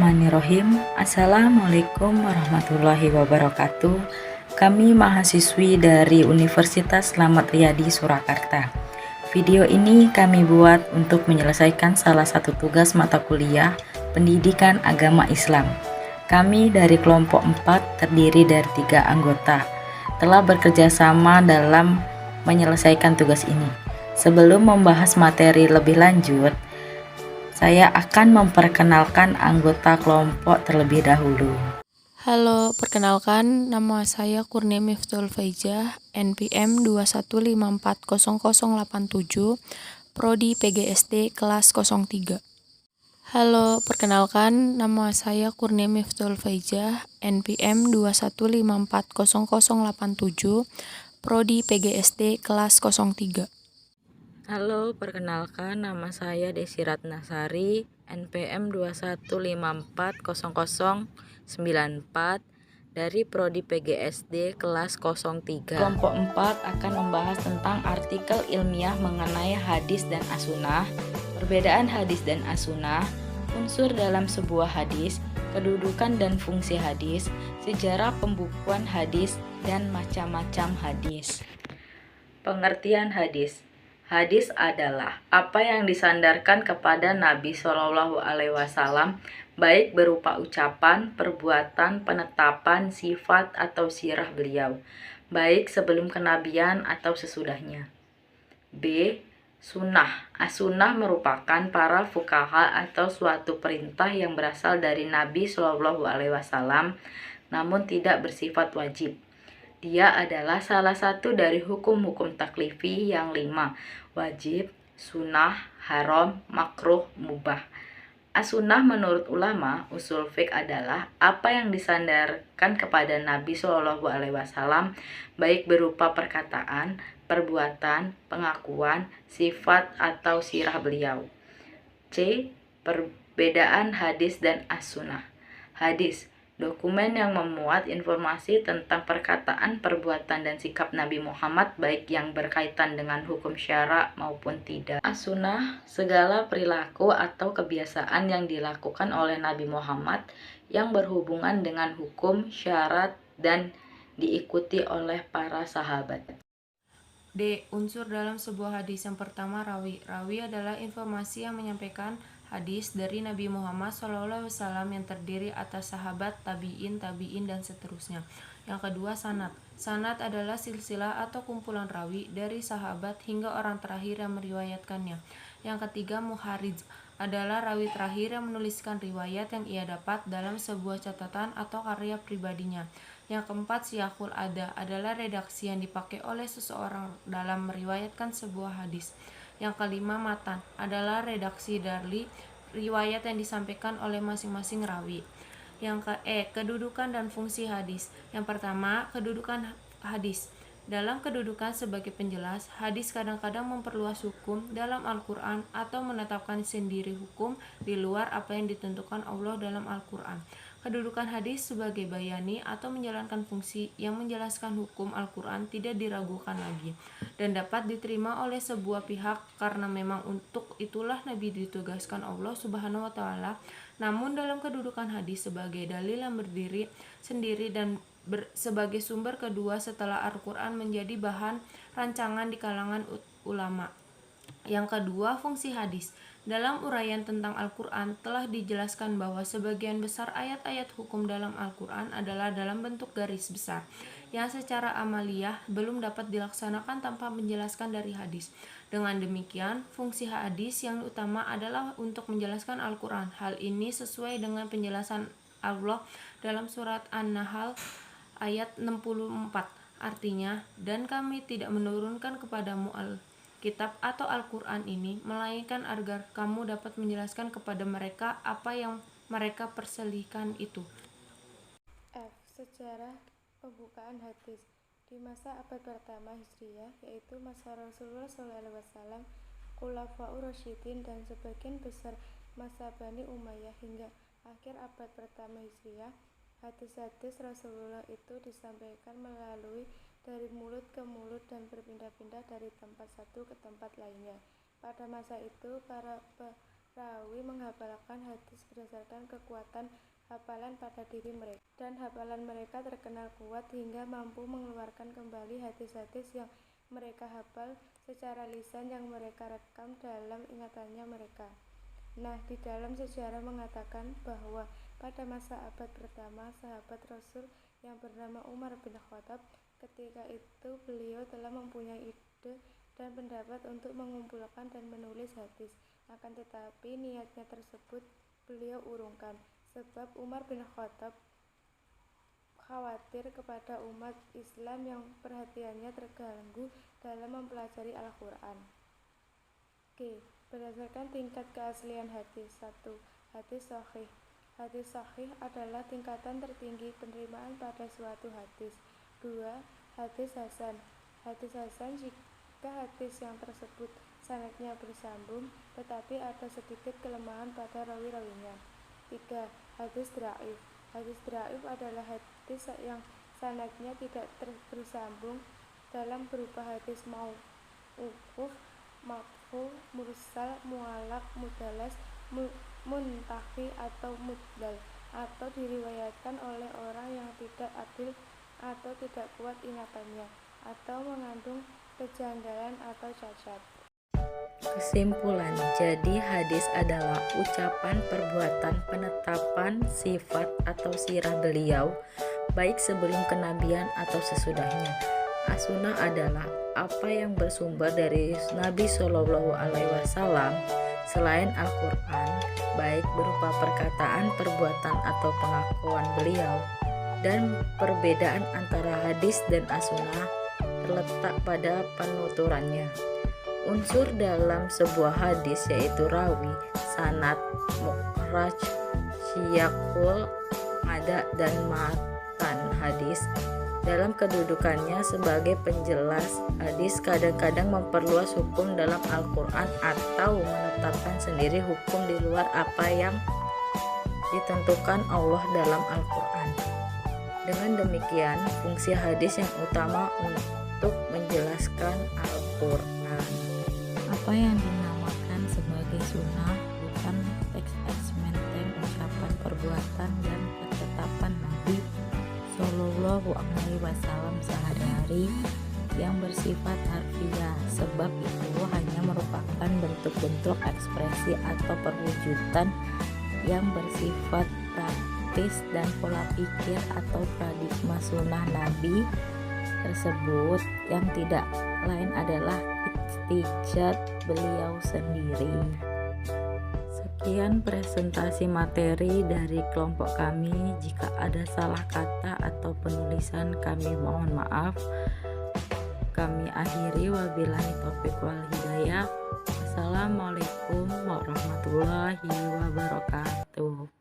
Bismillahirrahmanirrahim. Assalamualaikum warahmatullahi wabarakatuh. Kami mahasiswi dari Universitas Slamet Riyadi Surakarta. Video ini kami buat untuk menyelesaikan salah satu tugas mata kuliah Pendidikan Agama Islam. Kami dari kelompok 4 terdiri dari 3 anggota telah bekerja sama dalam menyelesaikan tugas ini. Sebelum membahas materi lebih lanjut, saya akan memperkenalkan anggota kelompok terlebih dahulu. Halo, perkenalkan nama saya Kurnia Miftahul Faijah, NPM 215400087, Prodi PGSD kelas 03. Halo, perkenalkan nama saya Kurnia Miftahul Faijah, NPM 2154087, Prodi PGSD kelas 03. Halo, perkenalkan nama saya Desi Ratnasari, NPM 215400094 dari Prodi PGSD kelas 03. Kelompok 4 akan membahas tentang artikel ilmiah mengenai hadis dan as-sunnah, perbedaan hadis dan as-sunnah, unsur dalam sebuah hadis, kedudukan dan fungsi hadis, sejarah pembukuan hadis, dan macam-macam hadis. Pengertian hadis. Hadis adalah apa yang disandarkan kepada Nabi Shallallahu Alaihi Wasallam, baik berupa ucapan, perbuatan, penetapan, sifat atau sirah beliau, baik sebelum kenabian atau sesudahnya. B. Sunnah. As-sunnah merupakan para fuqaha atau suatu perintah yang berasal dari Nabi Shallallahu Alaihi Wasallam, namun tidak bersifat wajib. Dia adalah salah satu dari hukum-hukum taklifi yang 5, wajib, sunnah, haram, makruh, mubah. As-sunnah menurut ulama usul fiqh adalah apa yang disandarkan kepada Nabi Shallallahu Alaihi Wasallam, baik berupa perkataan, perbuatan, pengakuan, sifat atau sirah beliau. C. Perbedaan hadis dan as-sunnah. Hadis, dokumen yang memuat informasi tentang perkataan, perbuatan, dan sikap Nabi Muhammad baik yang berkaitan dengan hukum syara maupun tidak. As-sunnah, segala perilaku atau kebiasaan yang dilakukan oleh Nabi Muhammad yang berhubungan dengan hukum, syarat, dan diikuti oleh para sahabat. D. Unsur dalam sebuah hadis. Yang pertama, rawi. Rawi adalah informasi yang menyampaikan hadis dari Nabi Muhammad SAW yang terdiri atas sahabat, tabi'in, dan seterusnya. Yang kedua, sanad. Sanad adalah silsilah atau kumpulan rawi dari sahabat hingga orang terakhir yang meriwayatkannya. Yang ketiga, muharridz adalah rawi terakhir yang menuliskan riwayat yang ia dapat dalam sebuah catatan atau karya pribadinya. Yang keempat, siyaqul ada adalah redaksi yang dipakai oleh seseorang dalam meriwayatkan sebuah hadis. Yang kelima, matan adalah redaksi dari riwayat yang disampaikan oleh masing-masing rawi. Yang kedudukan dan fungsi hadis. Yang pertama, kedudukan hadis. Dalam kedudukan sebagai penjelas, hadis kadang-kadang memperluas hukum dalam Al-Quran atau menetapkan sendiri hukum di luar apa yang ditentukan Allah dalam Al-Quran. Kedudukan hadis sebagai bayani atau menjalankan fungsi yang menjelaskan hukum Al-Quran tidak diragukan lagi dan dapat diterima oleh sebuah pihak karena memang untuk itulah Nabi ditugaskan Allah Subhanahu wa Ta'ala. Namun dalam kedudukan hadis sebagai dalil yang berdiri sendiri dan sebagai sumber kedua setelah Al-Quran menjadi bahan rancangan di kalangan ulama. Yang kedua, fungsi hadis. Dalam uraian tentang Al-Quran telah dijelaskan bahwa sebagian besar ayat-ayat hukum dalam Al-Quran adalah dalam bentuk garis besar yang secara amaliyah belum dapat dilaksanakan tanpa menjelaskan dari hadis. Dengan demikian, fungsi hadis yang utama adalah untuk menjelaskan Al-Quran. Hal ini sesuai dengan penjelasan Allah dalam surat An-Nahl ayat 64. Artinya, dan kami tidak menurunkan kepadamu Kitab atau Al-Quran ini, melainkan agar kamu dapat menjelaskan kepada mereka apa yang mereka perselisihkan itu. F. Sejarah pembukaan hadis. Di masa abad pertama Hijriah, yaitu masa Rasulullah SAW, Khulafaur Rasyidin, dan sebagian besar masa Bani Umayyah hingga akhir abad pertama Hijriah, hadis-hadis Rasulullah itu disampaikan melalui dari mulut ke mulut dan berpindah-pindah dari tempat satu ke tempat lainnya. Pada masa itu, para rawi menghafalkan hadis berdasarkan kekuatan hafalan pada diri mereka, dan hafalan mereka terkenal kuat hingga mampu mengeluarkan kembali hadis-hadis yang mereka hafal secara lisan yang mereka rekam dalam ingatannya mereka. Nah, di dalam sejarah mengatakan bahwa pada masa abad pertama sahabat Rasul yang bernama Umar bin Khattab, ketika itu beliau telah mempunyai ide dan pendapat untuk mengumpulkan dan menulis hadis. Akan tetapi niatnya tersebut beliau urungkan, sebab Umar bin Khattab khawatir kepada umat Islam yang perhatiannya terganggu dalam mempelajari Al-Quran. Berdasarkan tingkat keaslian hadis. 1. Hadis sahih. Hadis sahih adalah tingkatan tertinggi penerimaan pada suatu hadis. 2. Hadis hasan. Hadis hasan jika hadis yang tersebut sanadnya bersambung tetapi ada sedikit kelemahan pada rawi-rawinya. 3. Hadis dhaif. Hadis dhaif adalah hadis yang sanadnya tidak bersambung dalam berupa hadis mauquf, maqfu, mursal, mu'allaq, mudallas, muntahi atau mudlal, atau diriwayatkan oleh orang yang tidak adil atau tidak kuat ingatannya, atau mengandung kejanggalan atau cacat. Kesimpulan, jadi hadis adalah ucapan, perbuatan, penetapan, sifat atau sirah beliau, baik sebelum kenabian atau sesudahnya. As-sunnah adalah apa yang bersumber dari Nabi Shallallahu Alaihi Wasallam selain Al-Quran, baik berupa perkataan, perbuatan atau pengakuan beliau. Dan perbedaan antara hadis dan as-sunnah terletak pada penuturannya. Unsur dalam sebuah hadis yaitu rawi, sanad, mukhraj, syiyakul, mada, dan matan hadis. Dalam kedudukannya sebagai penjelas hadis kadang-kadang memperluas hukum dalam Al-Quran atau menetapkan sendiri hukum di luar apa yang ditentukan Allah dalam Al-Quran. Dengan demikian, fungsi hadis yang utama untuk menjelaskan Al-Quran. Apa yang dinamakan sebagai sunnah bukan teks menteng ucapan, perbuatan, dan ketetapan Nabi Shallallahu Alaihi Wasallam sehari-hari yang bersifat harfiah, sebab itu hanya merupakan bentuk-bentuk ekspresi atau perwujudan yang bersifat praktis dan pola pikir atau paradigma sunnah Nabi tersebut yang tidak lain adalah ijtihad beliau sendiri. Sekian presentasi materi dari kelompok kami. Jika ada salah kata atau penulisan kami mohon maaf. Kami akhiri, wabillahi taufiq wal hidayah. Assalamualaikum warahmatullahi wabarakatuh.